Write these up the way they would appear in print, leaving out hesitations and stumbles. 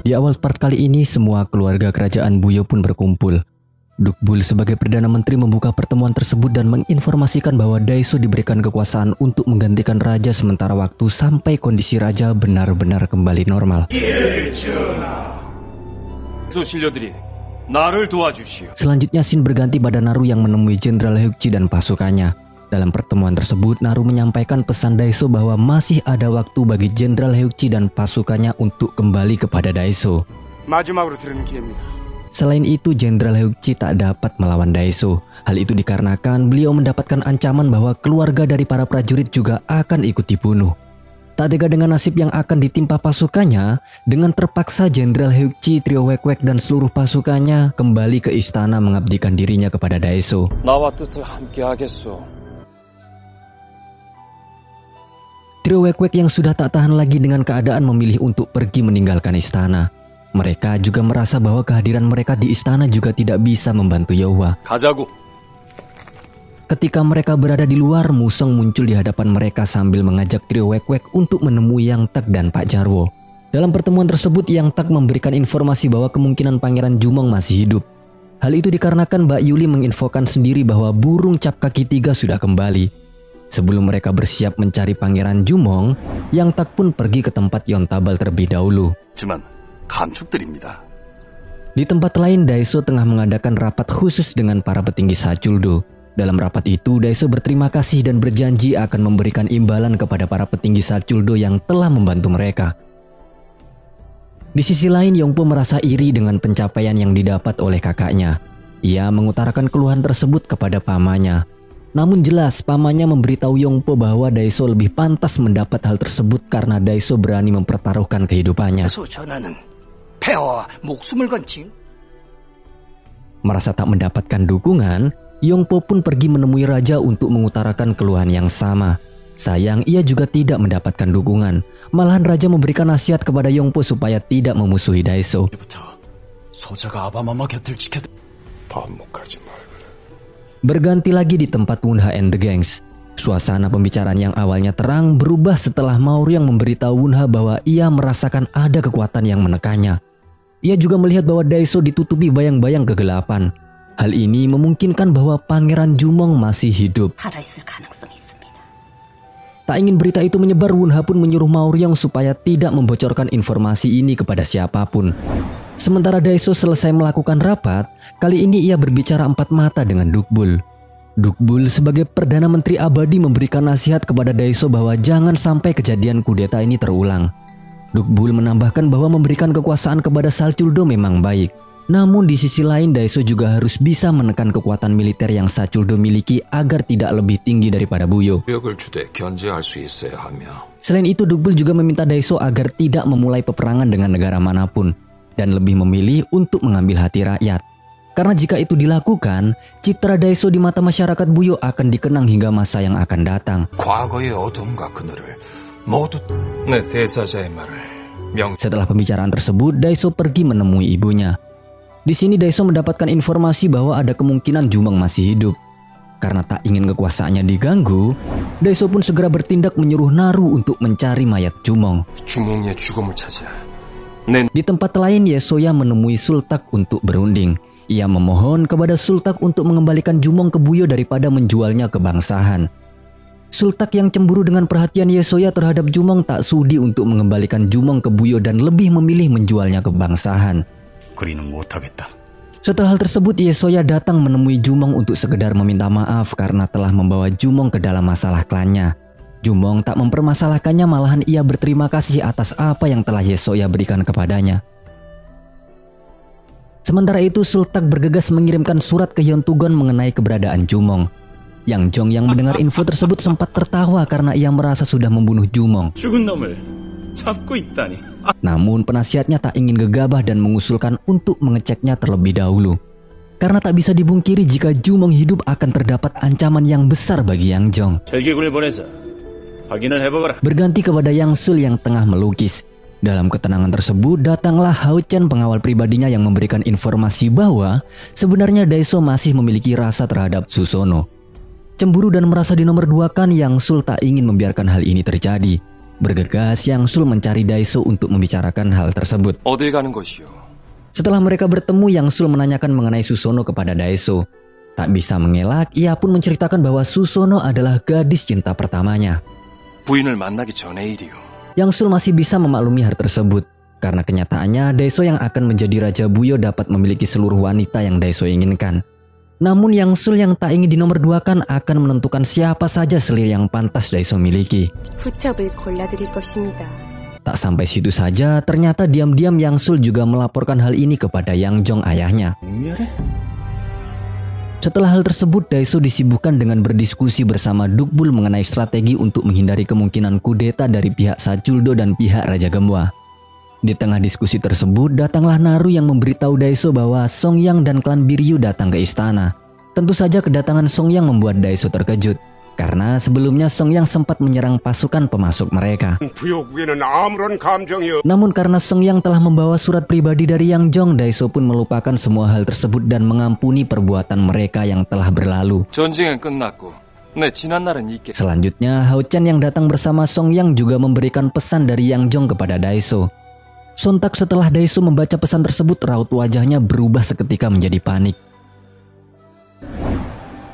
Di awal part kali ini, semua keluarga kerajaan Buyo pun berkumpul. Dukbul sebagai Perdana Menteri membuka pertemuan tersebut dan menginformasikan bahwa Daeso diberikan kekuasaan untuk menggantikan raja sementara waktu sampai kondisi raja benar-benar kembali normal. Selanjutnya scene berganti pada Naru yang menemui Jenderal Heokji dan pasukannya. Dalam pertemuan tersebut, Naru menyampaikan pesan Daeso bahwa masih ada waktu bagi Jenderal Heokji dan pasukannya untuk kembali kepada Daeso. Selain itu, Jenderal Heokji tak dapat melawan Daeso. Hal itu dikarenakan beliau mendapatkan ancaman bahwa keluarga dari para prajurit juga akan ikut dibunuh. Tak tega dengan nasib yang akan ditimpa pasukannya, dengan terpaksa Jenderal Heokji, Trio Wek-Wek dan seluruh pasukannya kembali ke istana mengabdikan dirinya kepada Daeso. Trio Wek-Wek yang sudah tak tahan lagi dengan keadaan memilih untuk pergi meninggalkan istana. Mereka juga merasa bahwa kehadiran mereka di istana juga tidak bisa membantu Yeohwa. Ketika mereka berada di luar, Musang muncul di hadapan mereka sambil mengajak Trio Wek-Wek untuk menemui Yang Tak dan Pak Jarwo. Dalam pertemuan tersebut, Yang Tak memberikan informasi bahwa kemungkinan Pangeran Jumong masih hidup. Hal itu dikarenakan Mbak Yuli menginfokan sendiri bahwa burung cap kaki 3 sudah kembali. Sebelum mereka bersiap mencari Pangeran Jumong, Yang Tak pun pergi ke tempat Yontabal terlebih dahulu. Di tempat lain, Daeso tengah mengadakan rapat khusus dengan para petinggi Sachuldo. Dalam rapat itu, Daeso berterima kasih dan berjanji akan memberikan imbalan kepada para petinggi Sachuldo yang telah membantu mereka. Di sisi lain, Yongpo merasa iri dengan pencapaian yang didapat oleh kakaknya. Ia mengutarakan keluhan tersebut kepada pamannya. Namun jelas, pamannya memberitahu Yongpo bahwa Daeso lebih pantas mendapat hal tersebut karena Daeso berani mempertaruhkan kehidupannya. Merasa tak mendapatkan dukungan, Yongpo pun pergi menemui raja untuk mengutarakan keluhan yang sama. Sayang, ia juga tidak mendapatkan dukungan. Malahan raja memberikan nasihat kepada Yongpo supaya tidak memusuhi Daeso. Berganti lagi di tempat Wunha and the Gangs. Suasana pembicaraan yang awalnya terang berubah setelah Maoryang memberitahu Wunha bahwa ia merasakan ada kekuatan yang menekannya. Ia juga melihat bahwa Daeso ditutupi bayang-bayang kegelapan. Hal ini memungkinkan bahwa Pangeran Jumong masih hidup. Tak ingin berita itu menyebar, Wunha pun menyuruh Maoryang supaya tidak membocorkan informasi ini kepada siapapun. Sementara Daeso selesai melakukan rapat, kali ini ia berbicara empat mata dengan Dukbul. Dukbul sebagai Perdana Menteri abadi memberikan nasihat kepada Daeso bahwa jangan sampai kejadian kudeta ini terulang. Dukbul menambahkan bahwa memberikan kekuasaan kepada Sachuldo memang baik. Namun di sisi lain, Daeso juga harus bisa menekan kekuatan militer yang Sachuldo miliki agar tidak lebih tinggi daripada Buyo. Selain itu, Dukbul juga meminta Daeso agar tidak memulai peperangan dengan negara manapun dan lebih memilih untuk mengambil hati rakyat. Karena jika itu dilakukan, citra Daeso di mata masyarakat Buyo akan dikenang hingga masa yang akan datang. Setelah pembicaraan tersebut, Daeso pergi menemui ibunya. Di sini Daeso mendapatkan informasi bahwa ada kemungkinan Jumong masih hidup. Karena tak ingin kekuasaannya diganggu, Daeso pun segera bertindak menyuruh Naru untuk mencari mayat Jumong. Di tempat lain, Yesoya menemui Sultak untuk berunding. Ia memohon kepada Sultak untuk mengembalikan Jumong ke Buyo daripada menjualnya ke bangsahan. Sultak yang cemburu dengan perhatian Yesoya terhadap Jumong tak sudi untuk mengembalikan Jumong ke Buyo dan lebih memilih menjualnya ke bangsahan. Setelah hal tersebut, Yesoya datang menemui Jumong untuk sekedar meminta maaf karena telah membawa Jumong ke dalam masalah klannya. Jumong tak mempermasalahkannya, malahan ia berterima kasih atas apa yang telah Yesoya berikan kepadanya. Sementara itu, Sultak bergegas mengirimkan surat ke Hyuntugon mengenai keberadaan Jumong. Yang Jong yang mendengar info tersebut sempat tertawa karena ia merasa sudah membunuh Jumong. Namun penasihatnya tak ingin gegabah dan mengusulkan untuk mengeceknya terlebih dahulu. Karena tak bisa dibungkiri jika Jumong hidup akan terdapat ancaman yang besar bagi Yang Jong. Berganti kepada Yang Sul yang tengah melukis. Dalam ketenangan tersebut, datanglah Hao Chen, pengawal pribadinya, yang memberikan informasi bahwa sebenarnya Daeso masih memiliki rasa terhadap Susono. Cemburu dan merasa dinomorduakan, Yang Sul tak ingin membiarkan hal ini terjadi. Bergegas, Yang Sul mencari Daeso untuk membicarakan hal tersebut. 어딜 가는 것이오? Setelah mereka bertemu, Yang Sul menanyakan mengenai Susono kepada Daeso. Tak bisa mengelak, ia pun menceritakan bahwa Susono adalah gadis cinta pertamanya. 부인을 만나기 전의 일이오. Yang Sul masih bisa memaklumi hal tersebut, karena kenyataannya Daeso yang akan menjadi Raja Buyo dapat memiliki seluruh wanita yang Daeso inginkan. Namun Yang Sul yang tak ingin dinomorduakan akan menentukan siapa saja selir yang pantas Daeso miliki. 후첩을 골라드릴 것입니다. Tak sampai situ saja, ternyata diam-diam Yang Sul juga melaporkan hal ini kepada Yang Jong ayahnya. Setelah hal tersebut, Daeso disibukkan dengan berdiskusi bersama Dukbul mengenai strategi untuk menghindari kemungkinan kudeta dari pihak Sachuldo dan pihak Raja Gemwa. Di tengah diskusi tersebut, datanglah Naru yang memberitahu Daeso bahwa Song Yang dan klan Biryu datang ke istana. Tentu saja kedatangan Song Yang membuat Daeso terkejut, karena sebelumnya Song Yang sempat menyerang pasukan pemasuk mereka. Namun karena Song Yang telah membawa surat pribadi dari Yang Jong, Daeso pun melupakan semua hal tersebut dan mengampuni perbuatan mereka yang telah berlalu. 전쟁은 끝났고 내 지난 날은 잊게. Selanjutnya, Hao Chen yang datang bersama Song Yang juga memberikan pesan dari Yang Jong kepada Daeso. Sontak setelah Daeso membaca pesan tersebut, raut wajahnya berubah seketika menjadi panik.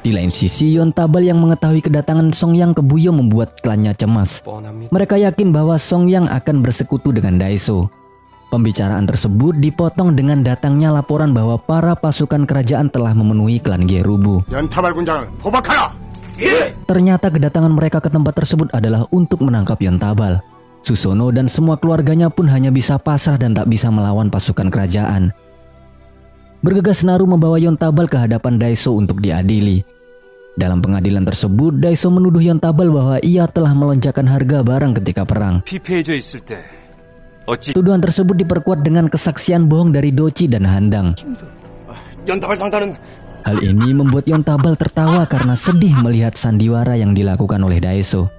Di lain sisi, Yontabal yang mengetahui kedatangan Song Yang ke Buyo membuat klannya cemas. Mereka yakin bahwa Song Yang akan bersekutu dengan Daeso. Pembicaraan tersebut dipotong dengan datangnya laporan bahwa para pasukan kerajaan telah memenuhi klan Gerubu. Ternyata kedatangan mereka ke tempat tersebut adalah untuk menangkap Yontabal. Susono dan semua keluarganya pun hanya bisa pasrah dan tak bisa melawan pasukan kerajaan. Bergegas Naru membawa Yontabal ke hadapan Daeso untuk diadili. Dalam pengadilan tersebut, Daeso menuduh Yontabal bahwa ia telah melonjakkan harga barang ketika perang. 피폐해져 있을 때 어찌 Tuduhan tersebut diperkuat dengan kesaksian bohong dari Doci dan Handang. 연탑을 상타는 Hal ini membuat Yontabal tertawa karena sedih melihat sandiwara yang dilakukan oleh Daeso.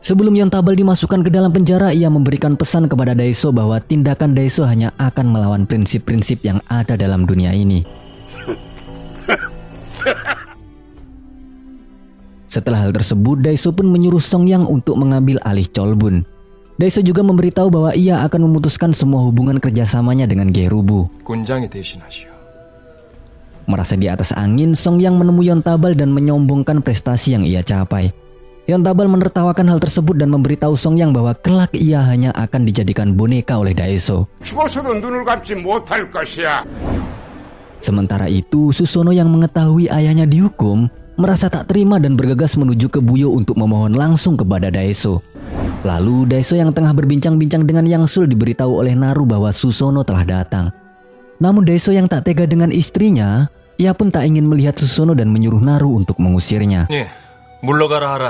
Sebelum Yontabal dimasukkan ke dalam penjara, ia memberikan pesan kepada Daeso bahwa tindakan Daeso hanya akan melawan prinsip-prinsip yang ada dalam dunia ini. Setelah hal tersebut, Daeso pun menyuruh Song Yang untuk mengambil alih Cholbun. Daeso juga memberitahu bahwa ia akan memutuskan semua hubungan kerjasamanya dengan Gerubu. 곤장이 대신하시오. Merasa di atas angin, Song Yang menemui Yontabal dan menyombongkan prestasi yang ia capai. Yontabal menertawakan hal tersebut dan memberitahu Song Yang bahwa kelak ia hanya akan dijadikan boneka oleh Daeso. Sementara itu, Susono yang mengetahui ayahnya dihukum, merasa tak terima dan bergegas menuju ke Buyo untuk memohon langsung kepada Daeso. Lalu Daeso yang tengah berbincang-bincang dengan Yang Sul diberitahu oleh Naru bahwa Susono telah datang. Namun Daeso yang tak tega dengan istrinya, ia pun tak ingin melihat Susono dan menyuruh Naru untuk mengusirnya. 예, 물러가라 하라.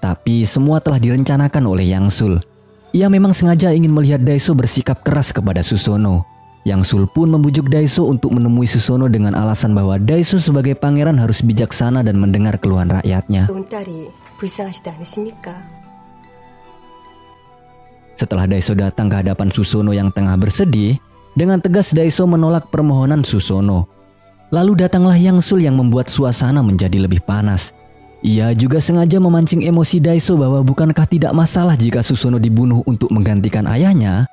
Tapi semua telah direncanakan oleh Yang Sul. Ia memang sengaja ingin melihat Daeso bersikap keras kepada Susono. Yang Sul pun membujuk Daeso untuk menemui Susono dengan alasan bahwa Daeso sebagai pangeran harus bijaksana dan mendengar keluhan rakyatnya. 온 딸이 불쌍하시지 않으십니까? Setelah Daeso datang ke hadapan Susono yang tengah bersedih, dengan tegas Daeso menolak permohonan Susono. Lalu datanglah Yang Sul yang membuat suasana menjadi lebih panas. Ia juga sengaja memancing emosi Daeso bahwa bukankah tidak masalah jika Susono dibunuh untuk menggantikan ayahnya?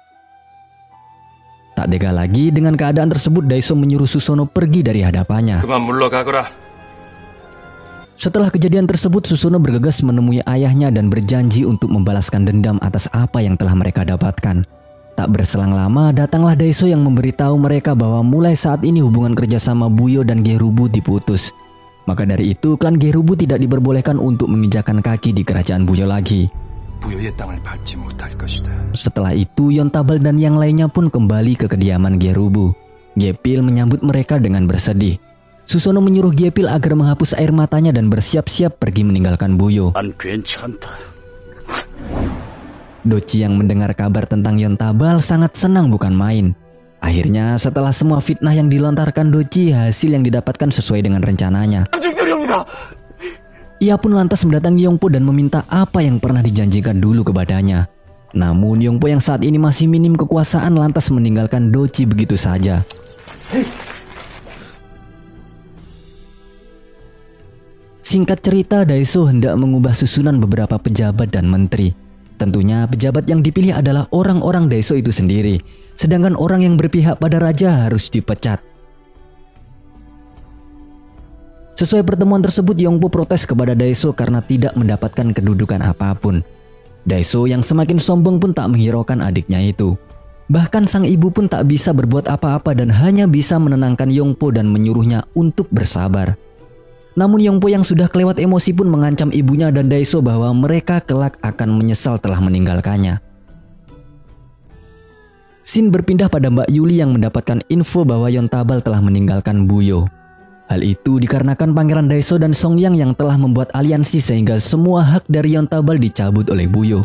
Tak tega lagi dengan keadaan tersebut, Daeso menyuruh Susono pergi dari hadapannya. 그만 물러가거라. Setelah kejadian tersebut, Susono bergegas menemui ayahnya dan berjanji untuk membalaskan dendam atas apa yang telah mereka dapatkan. Tak berselang lama, datanglah Daeso yang memberitahu mereka bahwa mulai saat ini hubungan kerjasama Buyo dan Gerubu diputus. Maka dari itu, klan Gerubu tidak diperbolehkan untuk menginjakan kaki di kerajaan Buyo lagi. 부여의 땅을 밟지 못할 것이다. Setelah itu, Yontabal dan yang lainnya pun kembali ke kediaman Gerubu. Gepil menyambut mereka dengan bersedih. Susono menyuruh Gepil agar menghapus air matanya dan bersiap-siap pergi meninggalkan Buyo. Doci yang mendengar kabar tentang Yontabal sangat senang bukan main. Akhirnya setelah semua fitnah yang dilontarkan Doci, hasil yang didapatkan sesuai dengan rencananya. Ia pun lantas mendatangi Yongpo dan meminta apa yang pernah dijanjikan dulu kepadanya. Namun Yongpo yang saat ini masih minim kekuasaan lantas meninggalkan Doci begitu saja. Singkat cerita, Daeso hendak mengubah susunan beberapa pejabat dan menteri. Tentunya pejabat yang dipilih adalah orang-orang Daeso itu sendiri, sedangkan orang yang berpihak pada raja harus dipecat. Sesuai pertemuan tersebut, Yongpo protes kepada Daeso karena tidak mendapatkan kedudukan apapun. Daeso yang semakin sombong pun tak menghiraukan adiknya itu. Bahkan sang ibu pun tak bisa berbuat apa-apa dan hanya bisa menenangkan Yongpo dan menyuruhnya untuk bersabar. Namun Yongpo yang sudah kelewat emosi pun mengancam ibunya dan Daeso bahwa mereka kelak akan menyesal telah meninggalkannya. Scene berpindah pada Mbak Yuli yang mendapatkan info bahwa Yontabal telah meninggalkan Buyo. Hal itu dikarenakan Pangeran Daeso dan Songyang yang telah membuat aliansi sehingga semua hak dari Yontabal dicabut oleh Buyo.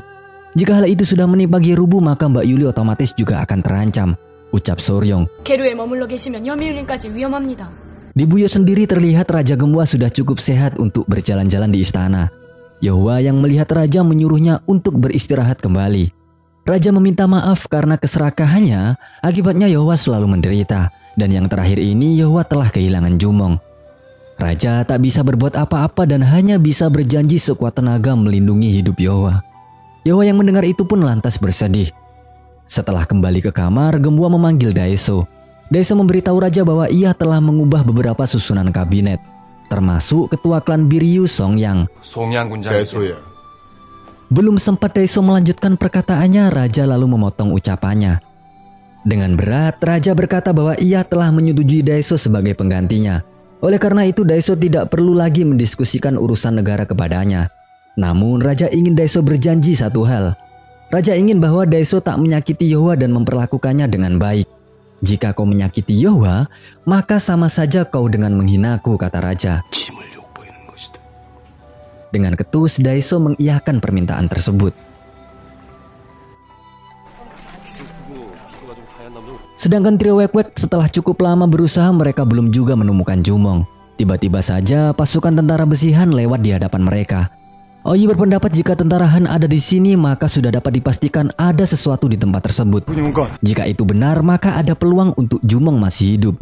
Jika hal itu sudah menimpa Gerubu, maka Mbak Yuli otomatis juga akan terancam, ucap Soryong. 게루에 머물러 계시면 여미울림까지 위험합니다. Di Buyo sendiri terlihat Raja Gemua sudah cukup sehat untuk berjalan-jalan di istana. Yohwa yang melihat raja menyuruhnya untuk beristirahat kembali. Raja meminta maaf karena keserakahannya, akibatnya Yohwa selalu menderita. Dan yang terakhir ini Yohwa telah kehilangan Jumong. Raja tak bisa berbuat apa-apa dan hanya bisa berjanji sekuat tenaga melindungi hidup Yohwa. Yohwa yang mendengar itu pun lantas bersedih. Setelah kembali ke kamar, Gemua memanggil Daeso. Daeso memberitahu raja bahwa ia telah mengubah beberapa susunan kabinet, termasuk ketua klan Biryu Songyang. 송양 군장에게 Belum sempat Daeso melanjutkan perkataannya, raja lalu memotong ucapannya. Dengan berat, raja berkata bahwa ia telah menyetujui Daeso sebagai penggantinya. Oleh karena itu, Daeso tidak perlu lagi mendiskusikan urusan negara kepadanya. Namun, raja ingin Daeso berjanji satu hal. Raja ingin bahwa Daeso tak menyakiti Yohwa dan memperlakukannya dengan baik. Jika kau menyakiti Yohwa, maka sama saja kau dengan menghinaku, kata raja. Dengan ketus, Daeso mengiyakan permintaan tersebut. Sedangkan trio Wek-Wek setelah cukup lama berusaha, mereka belum juga menemukan Jumong. Tiba-tiba saja pasukan tentara besi Han lewat di hadapan mereka. Oyi berpendapat jika tentara Han ada di sini, maka sudah dapat dipastikan ada sesuatu di tempat tersebut. Jika itu benar, maka ada peluang untuk Jumong masih hidup.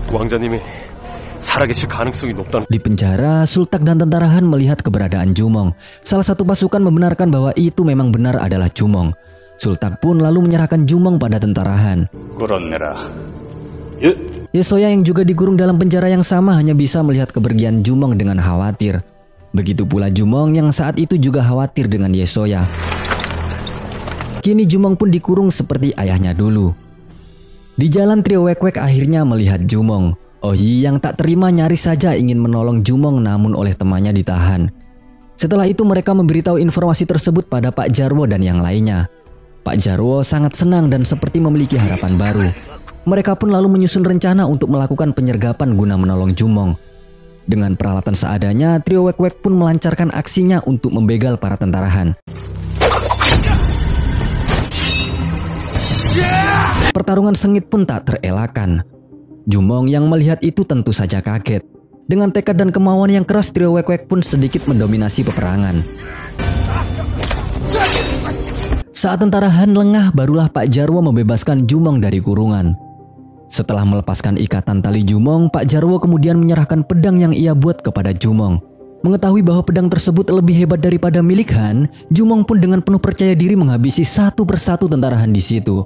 Di penjara, Sultak dan tentara Han melihat keberadaan Jumong. Salah satu pasukan membenarkan bahwa itu memang benar adalah Jumong. Sultak pun lalu menyerahkan Jumong pada tentara Han. Yesoya yang juga dikurung dalam penjara yang sama hanya bisa melihat kepergian Jumong dengan khawatir. Begitu pula Jumong yang saat itu juga khawatir dengan Yesoya. Kini Jumong pun dikurung seperti ayahnya dulu. Di jalan trio Wek-Wek akhirnya melihat Jumong. Oyi yang tak terima nyaris saja ingin menolong Jumong namun oleh temannya ditahan. Setelah itu mereka memberitahu informasi tersebut pada Pak Jarwo dan yang lainnya. Pak Jarwo sangat senang dan seperti memiliki harapan baru. Mereka pun lalu menyusun rencana untuk melakukan penyergapan guna menolong Jumong. Dengan peralatan seadanya, trio Wek-Wek pun melancarkan aksinya untuk membegal para tentara Han. Pertarungan sengit pun tak terelakkan. Jumong yang melihat itu tentu saja kaget. Dengan tekad dan kemauan yang keras, trio Wek-Wek pun sedikit mendominasi peperangan. Saat tentara Han lengah, barulah Pak Jarwo membebaskan Jumong dari kurungan. Setelah melepaskan ikatan tali Jumong, Pak Jarwo kemudian menyerahkan pedang yang ia buat kepada Jumong. Mengetahui bahwa pedang tersebut lebih hebat daripada milik Han, Jumong pun dengan penuh percaya diri menghabisi satu persatu tentara Han di situ.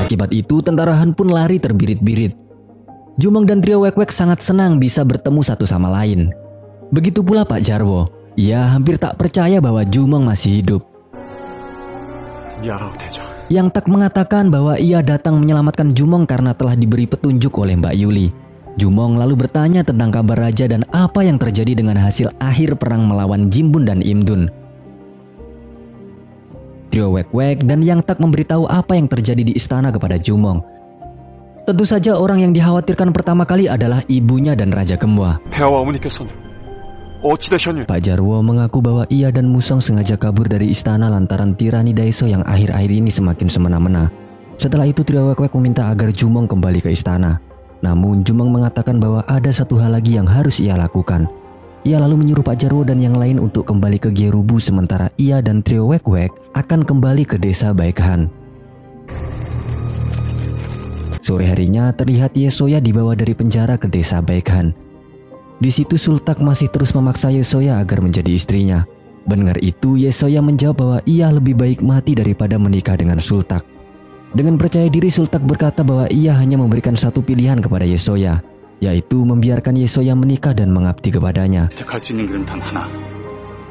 Akibat itu, tentara Han pun lari terbirit-birit. Jumong dan trio Wek-Wek sangat senang bisa bertemu satu sama lain. Begitu pula Pak Jarwo. Ia hampir tak percaya bahwa Jumong masih hidup. Yang Tak mengatakan bahwa ia datang menyelamatkan Jumong karena telah diberi petunjuk oleh Mbak Yuli. Jumong lalu bertanya tentang kabar raja dan apa yang terjadi dengan hasil akhir perang melawan Jimbun dan Imdun. Trio Wek-Wek dan Yang Tak memberitahu apa yang terjadi di istana kepada Jumong. Tentu saja orang yang dikhawatirkan pertama kali adalah ibunya dan Raja Gemua. Pak Jarwo mengaku bahwa ia dan Musong sengaja kabur dari istana lantaran tirani Daeso yang akhir-akhir ini semakin semena-mena. Setelah itu trio Wek-Wek meminta agar Jumong kembali ke istana. Namun Jumong mengatakan bahwa ada satu hal lagi yang harus ia lakukan. Ia lalu menyuruh Pak Jarwo dan yang lain untuk kembali ke Gerubu sementara ia dan trio Wek-Wek akan kembali ke desa Baekhan. Sore harinya terlihat Yesoya dibawa dari penjara ke desa Baekhan. Di situ Sultak masih terus memaksa Yesoya agar menjadi istrinya. Mendengar itu, Yesoya menjawab bahwa ia lebih baik mati daripada menikah dengan Sultak. Dengan percaya diri, Sultak berkata bahwa ia hanya memberikan satu pilihan kepada Yesoya, yaitu membiarkan Yesoya menikah dan mengabdi kepadanya. 갈 수 있는 길은 단 하나.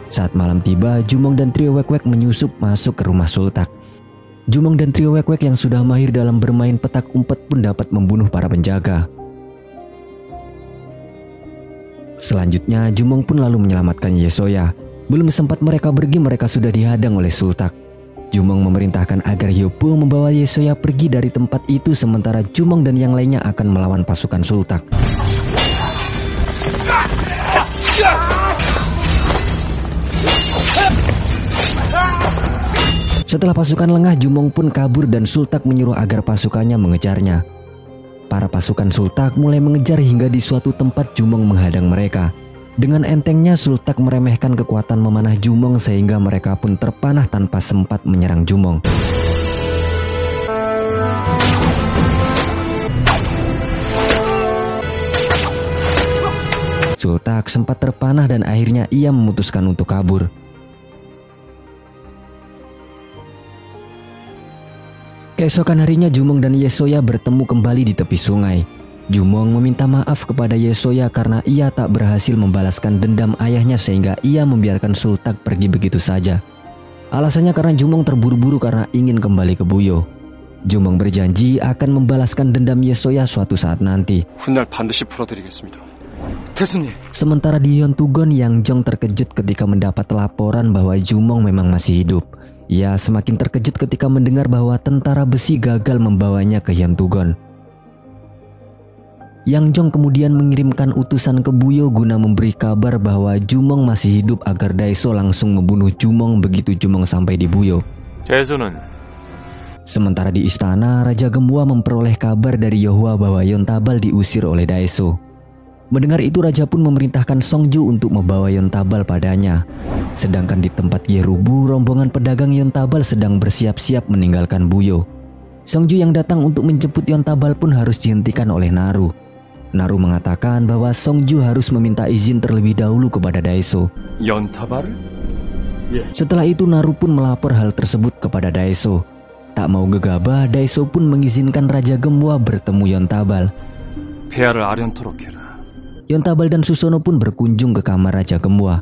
Saat malam tiba, Jumong dan trio Wek-Wek menyusup masuk ke rumah Sultak. Jumong dan trio Wek-Wek yang sudah mahir dalam bermain petak umpet pun dapat membunuh para penjaga. Selanjutnya, Jumong pun lalu menyelamatkan Yesoya. Belum sempat mereka pergi, mereka sudah dihadang oleh Sultak. Jumong memerintahkan agar Hyopo membawa Yesoya pergi dari tempat itu, sementara Jumong dan yang lainnya akan melawan pasukan Sultak. Setelah pasukan lengah, Jumong pun kabur dan Sultak menyuruh agar pasukannya mengejarnya. Para pasukan Sultak mulai mengejar hingga di suatu tempat Jumong menghadang mereka. Dengan entengnya Sultak meremehkan kekuatan memanah Jumong sehingga mereka pun terpanah tanpa sempat menyerang Jumong. Sultak sempat terpanah dan akhirnya ia memutuskan untuk kabur. Keesokan harinya Jumong dan Yesoya bertemu kembali di tepi sungai. Jumong meminta maaf kepada Yesoya karena ia tak berhasil membalaskan dendam ayahnya sehingga ia membiarkan Sultak pergi begitu saja. Alasannya karena Jumong terburu-buru karena ingin kembali ke Buyo. Jumong berjanji akan membalaskan dendam Yesoya suatu saat nanti. 훗날 반드시 풀어드리겠습니다. 태수님. Sementara di Hyuntugon, Yang Jong terkejut ketika mendapat laporan bahwa Jumong memang masih hidup. Ia semakin terkejut ketika mendengar bahwa tentara besi gagal membawanya ke Hyuntugon. Yang Jong kemudian mengirimkan utusan ke Buyo guna memberi kabar bahwa Jumong masih hidup agar Daeso langsung membunuh Jumong begitu Jumong sampai di Buyo. Sementara di istana, Raja Gemwa memperoleh kabar dari Yohwa bahwa Yontabal diusir oleh Daeso. Mendengar itu, Raja pun memerintahkan Songju untuk membawa Yontabal padanya. Sedangkan di tempat Yerubu, rombongan pedagang Yontabal sedang bersiap-siap meninggalkan Buyo. Songju yang datang untuk menjemput Yontabal pun harus dihentikan oleh Naru. Naru mengatakan bahwa Songju harus meminta izin terlebih dahulu kepada Daeso. 연타발? Setelah itu Naru pun melapor hal tersebut kepada Daeso. Tak mau gegabah, Daeso pun mengizinkan Raja Gemwa bertemu Yontabal. 폐하를 아련토록 해라. Yontabal dan Susono pun berkunjung ke kamar Raja Gemwa.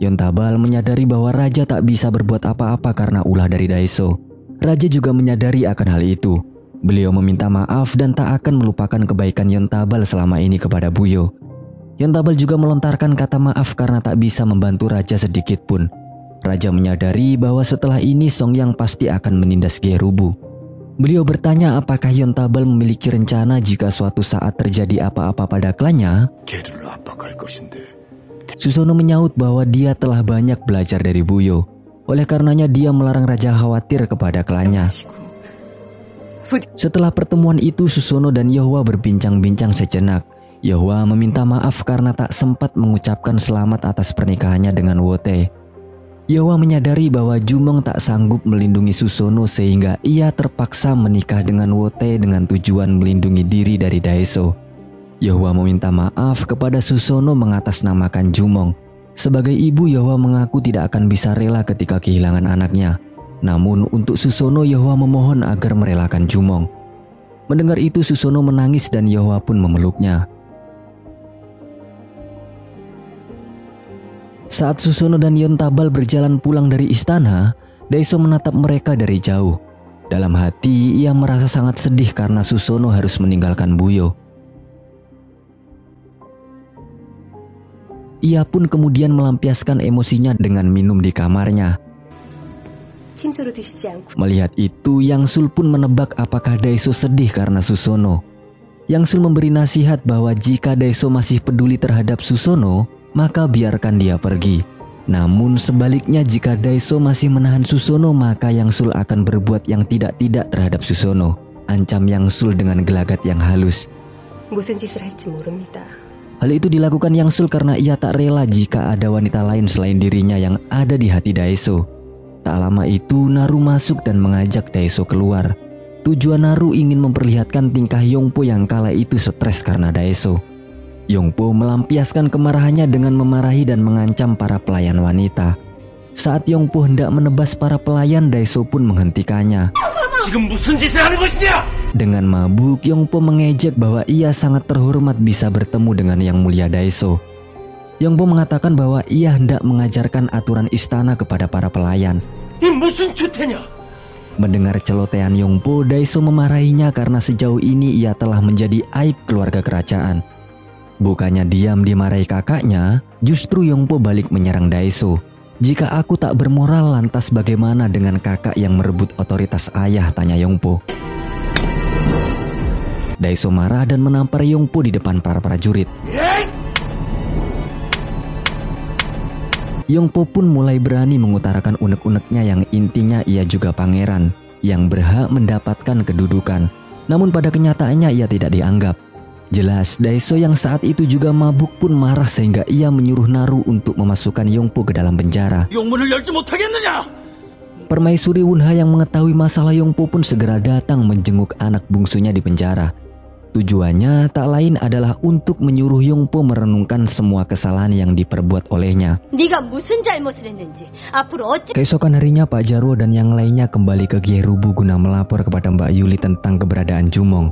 Yontabal menyadari bahwa Raja tak bisa berbuat apa-apa karena ulah dari Daeso. Raja juga menyadari akan hal itu. Beliau meminta maaf dan tak akan melupakan kebaikan Yontabal selama ini kepada Buyo. Yontabal juga melontarkan kata maaf karena tak bisa membantu Raja sedikit pun. Raja menyadari bahwa setelah ini Songyang pasti akan menindas Gerubu. Beliau bertanya apakah Yontabal memiliki rencana jika suatu saat terjadi apa-apa pada klannya. Susono menyaut bahwa dia telah banyak belajar dari Buyo. Oleh karenanya dia melarang Raja khawatir kepada klannya. Setelah pertemuan itu, Susono dan Yohwa berbincang-bincang sejenak. Yohwa meminta maaf karena tak sempat mengucapkan selamat atas pernikahannya dengan Wote. Yohwa menyadari bahwa Jumong tak sanggup melindungi Susono sehingga ia terpaksa menikah dengan Wote dengan tujuan melindungi diri dari Daeso. Yohwa meminta maaf kepada Susono mengatasnamakan Jumong. Sebagai ibu, Yohwa mengaku tidak akan bisa rela ketika kehilangan anaknya. Namun untuk Susono, Yohwa memohon agar merelakan Jumong. Mendengar itu, Susono menangis dan Yohwa pun memeluknya. Saat Susono dan Yontabal berjalan pulang dari istana, Daeso menatap mereka dari jauh. Dalam hati, ia merasa sangat sedih karena Susono harus meninggalkan Buyo. Ia pun kemudian melampiaskan emosinya dengan minum di kamarnya. 침소로 드시지 않고 Melihat itu, Yang Sul pun menebak apakah Daeso sedih karena Susono. Yang Sul memberi nasihat bahwa jika Daeso masih peduli terhadap Susono, maka biarkan dia pergi. Namun sebaliknya, jika Daeso masih menahan Susono, maka Yang Sul akan berbuat yang tidak-tidak terhadap Susono. Ancam Yang Sul dengan gelagat yang halus. 무슨 짓을 할지 모릅니다. Hal itu dilakukan Yang Sul karena ia tak rela jika ada wanita lain selain dirinya yang ada di hati Daeso. Tak lama itu, Naru masuk dan mengajak Daeso keluar. Tujuan Naru ingin memperlihatkan tingkah Yongpo yang kala itu stres karena Daeso. Yongpo melampiaskan kemarahannya dengan memarahi dan mengancam para pelayan wanita. Saat Yongpo hendak menebas para pelayan, Daeso pun menghentikannya. 지금 무슨 짓을 하는 것이냐? Dengan mabuk, Yongpo mengejek bahwa ia sangat terhormat bisa bertemu dengan Yang Mulia Daeso. Yongpo mengatakan bahwa ia hendak mengajarkan aturan istana kepada para pelayan. 이 무슨 주태냐? Mendengar celotehan Yongpo, Daeso memarahinya karena sejauh ini ia telah menjadi aib keluarga kerajaan. Bukannya diam dimarahi kakaknya, justru Yongpo balik menyerang Daeso. Jika aku tak bermoral, lantas bagaimana dengan kakak yang merebut otoritas ayah, tanya Yongpo. Daeso marah dan menampar Yongpo di depan para prajurit. Yongpo pun mulai berani mengutarakan unek-uneknya yang intinya ia juga pangeran yang berhak mendapatkan kedudukan. Namun pada kenyataannya ia tidak dianggap. Jelas Daeso yang saat itu juga mabuk pun marah sehingga ia menyuruh Naru untuk memasukkan Yongpo ke dalam penjara. 영문을 열지 못하겠느냐? Permaisuri Wunha yang mengetahui masalah Yongpo pun segera datang menjenguk anak bungsunya di penjara. Tujuannya tak lain adalah untuk menyuruh Yongpo merenungkan semua kesalahan yang diperbuat olehnya. 네가 무슨 잘못을 했는지 앞으로 어찌 Keesokan harinya Pak Jarwo dan yang lainnya kembali ke Gyerubu guna melapor kepada Mbak Yuli tentang keberadaan Jumong.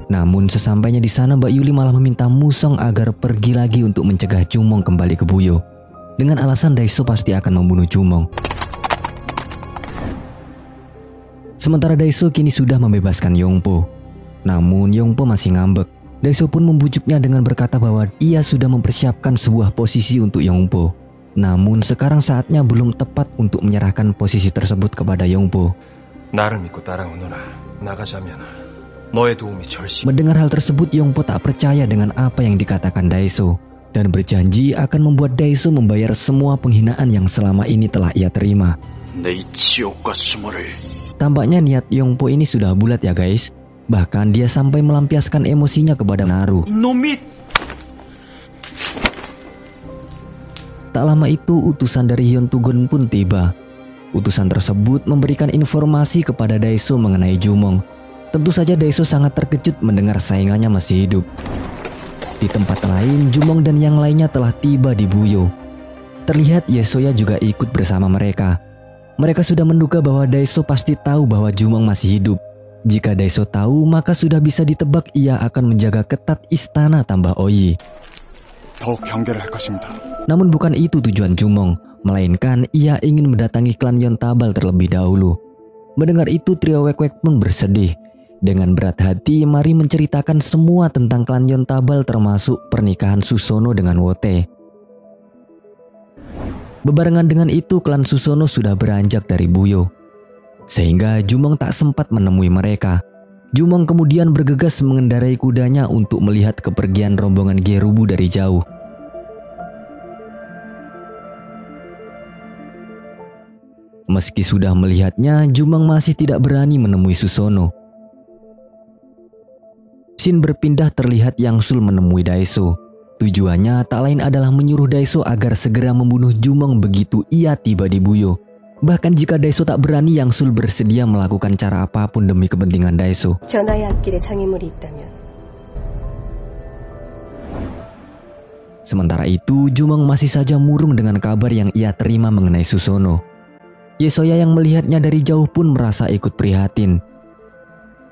Namun sesampainya di sana Mbak Yuli malah meminta Musong agar pergi lagi untuk mencegah Jumong kembali ke Buyo. Dengan alasan Daeso pasti akan membunuh Jumong. Sementara Daeso kini sudah membebaskan Yongpo. Namun Yongpo masih ngambek. Daeso pun membujuknya dengan berkata bahwa ia sudah mempersiapkan sebuah posisi untuk Yongpo. Namun sekarang saatnya belum tepat untuk menyerahkan posisi tersebut kepada Yongpo. 나를 믿고 따라오너라. 나가자면 너의 도움이 절실. Mendengar hal tersebut, Yongpo tak percaya dengan apa yang dikatakan Daeso dan berjanji akan membuat Daeso membayar semua penghinaan yang selama ini telah ia terima. 내 지옥과 수모를. Tampaknya niat Yongpo ini sudah bulat ya guys. Bahkan dia sampai melampiaskan emosinya kepada Naru. 놈이. Tak lama itu utusan dari Hyun Tugon pun tiba. Utusan tersebut memberikan informasi kepada Daeso mengenai Jumong. Tentu saja Daeso sangat terkejut mendengar saingannya masih hidup. Di tempat lain, Jumong dan yang lainnya telah tiba di Buyo. Terlihat Yesoya juga ikut bersama mereka. Mereka sudah menduga bahwa Daeso pasti tahu bahwa Jumong masih hidup. Jika Daeso tahu, maka sudah bisa ditebak ia akan menjaga ketat istana, tambah Oyi. 더욱 경계를 할 것입니다. Namun bukan itu tujuan Jumong, melainkan ia ingin mendatangi klan Yontabal terlebih dahulu. Mendengar itu, trio Wek-Wek pun bersedih. Dengan berat hati, mari menceritakan semua tentang klan Yontabal termasuk pernikahan Susono dengan Wote. Bebarengan dengan itu, klan Susono sudah beranjak dari Buyo. Sehingga Jumong tak sempat menemui mereka. Jumong kemudian bergegas mengendarai kudanya untuk melihat kepergian rombongan Gyerubu dari jauh. Meski sudah melihatnya, Jumong masih tidak berani menemui Susono. Shin berpindah terlihat Yang Sul menemui Daeso. Tujuannya tak lain adalah menyuruh Daeso agar segera membunuh Jumong begitu ia tiba di Buyo. Bahkan jika Daeso tak berani, Yang Sul bersedia melakukan cara apapun demi kepentingan Daeso. 전하의 앞길에 장애물이 있다면 Sementara itu, Jumong masih saja murung dengan kabar yang ia terima mengenai Susono. Yesoya yang melihatnya dari jauh pun merasa ikut prihatin.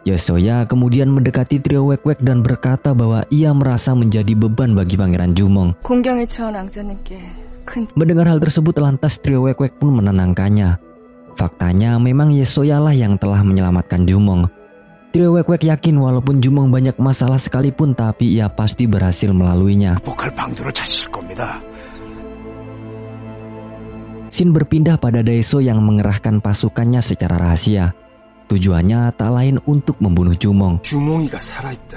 Yesoya kemudian mendekati trio Wek-Wek dan berkata bahwa ia merasa menjadi beban bagi Pangeran Jumong. 공경에 처한 왕자님께 큰 Mendengar hal tersebut, lantas trio Wek-Wek pun menenangkannya. Faktanya memang Yesoya lah yang telah menyelamatkan Jumong. Trio Wek-Wek yakin walaupun Jumong banyak masalah sekalipun, tapi ia pasti berhasil melaluinya. 복할 방도로 찾을 겁니다. Shin berpindah pada Daeso yang mengerahkan pasukannya secara rahasia. Tujuannya tak lain untuk membunuh Jumong. 주몽이가 살아있다.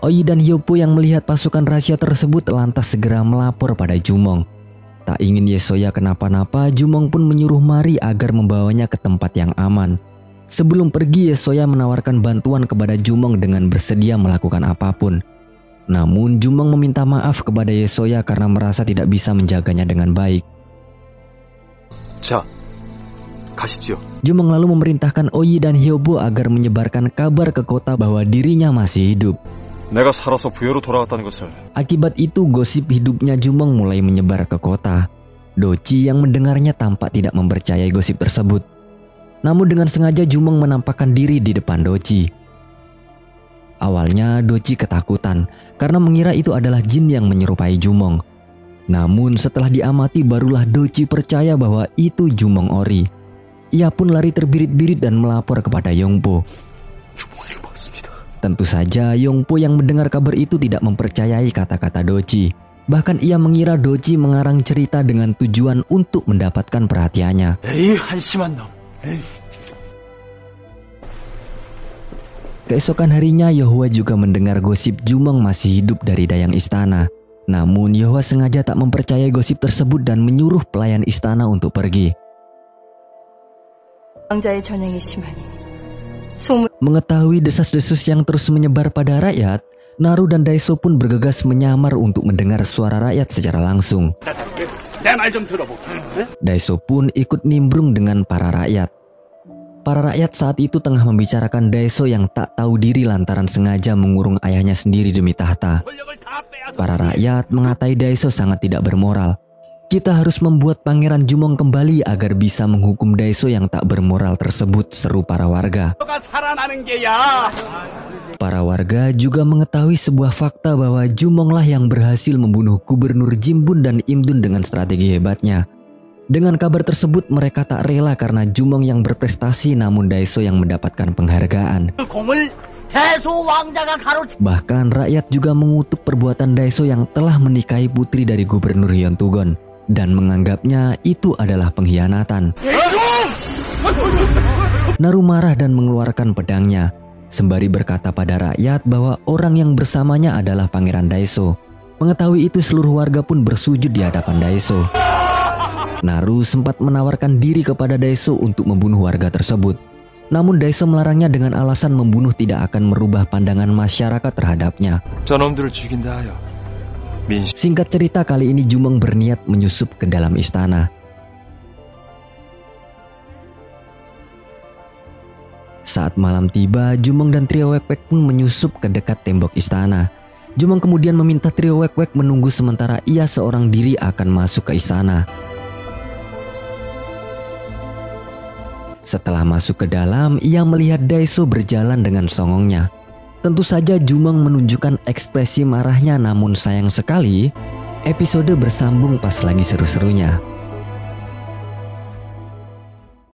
Oyi dan Hyopo yang melihat pasukan rahasia tersebut lantas segera melapor pada Jumong. Tak ingin Yesoya kenapa-napa, Jumong pun menyuruh Mari agar membawanya ke tempat yang aman. Sebelum pergi, Yesoya menawarkan bantuan kepada Jumong dengan bersedia melakukan apapun. Namun Jumong meminta maaf kepada Yesoya karena merasa tidak bisa menjaganya dengan baik. 자, 가시죠. Jumong lalu memerintahkan Oyi dan Hyobo agar menyebarkan kabar ke kota bahwa dirinya masih hidup. 내가 살아서 부여로 돌아왔다는 것을. Akibat itu gosip hidupnya Jumong mulai menyebar ke kota. Doji yang mendengarnya tampak tidak mempercayai gosip tersebut. Namun dengan sengaja Jumong menampakkan diri di depan Doji. Awalnya Doji ketakutan karena mengira itu adalah jin yang menyerupai Jumong. Namun setelah diamati barulah Doji percaya bahwa itu Jumong ori. Ia pun lari terbirit-birit dan melapor kepada Yongpo. Tentu saja Yongpo yang mendengar kabar itu tidak mempercayai kata-kata Doji. Bahkan ia mengira Doji mengarang cerita dengan tujuan untuk mendapatkan perhatiannya. Keesokan harinya Yohwa juga mendengar gosip Jumong masih hidup dari dayang istana. Namun Yohwa sengaja tak mempercayai gosip tersebut dan menyuruh pelayan istana untuk pergi. 왕자의 전행이 심하니 소문 Mengetahui desas-desus yang terus menyebar pada rakyat, Naru dan Daiso pun bergegas menyamar untuk mendengar suara rakyat secara langsung. Daiso pun ikut nimbrung dengan para rakyat. Para rakyat saat itu tengah membicarakan Daiso yang tak tahu diri lantaran sengaja mengurung ayahnya sendiri demi tahta. Para rakyat mengatai Daiso sangat tidak bermoral. Kita harus membuat Pangeran Jumong kembali agar bisa menghukum Daiso yang tak bermoral tersebut, seru para warga. Para warga juga mengetahui sebuah fakta bahwa Jumonglah yang berhasil membunuh Gubernur Jimbun dan Imdun dengan strategi hebatnya. Dengan kabar tersebut mereka tak rela karena Jumong yang berprestasi namun Daiso yang mendapatkan penghargaan. Bahkan rakyat juga mengutuk perbuatan Daiso yang telah menikahi putri dari Gubernur Yontugon dan menganggapnya itu adalah pengkhianatan. Naru marah dan mengeluarkan pedangnya sembari berkata pada rakyat bahwa orang yang bersamanya adalah Pangeran Daiso. Mengetahui itu seluruh warga pun bersujud di hadapan Daiso. Naru sempat menawarkan diri kepada Daiso untuk membunuh warga tersebut. Namun Daiso melarangnya dengan alasan membunuh tidak akan merubah pandangan masyarakat terhadapnya. 저놈들을 죽인다 하여 Singkat cerita, kali ini Jumong berniat menyusup ke dalam istana. Saat malam tiba, Jumong dan trio Wek-Wek pun menyusup ke dekat tembok istana. Jumong kemudian meminta trio Wek-Wek menunggu sementara ia seorang diri akan masuk ke istana. Setelah masuk ke dalam, ia melihat Daiso berjalan dengan songongnya. Tentu saja Jumong menunjukkan ekspresi marahnya, namun sayang sekali episode bersambung pas lagi seru-serunya.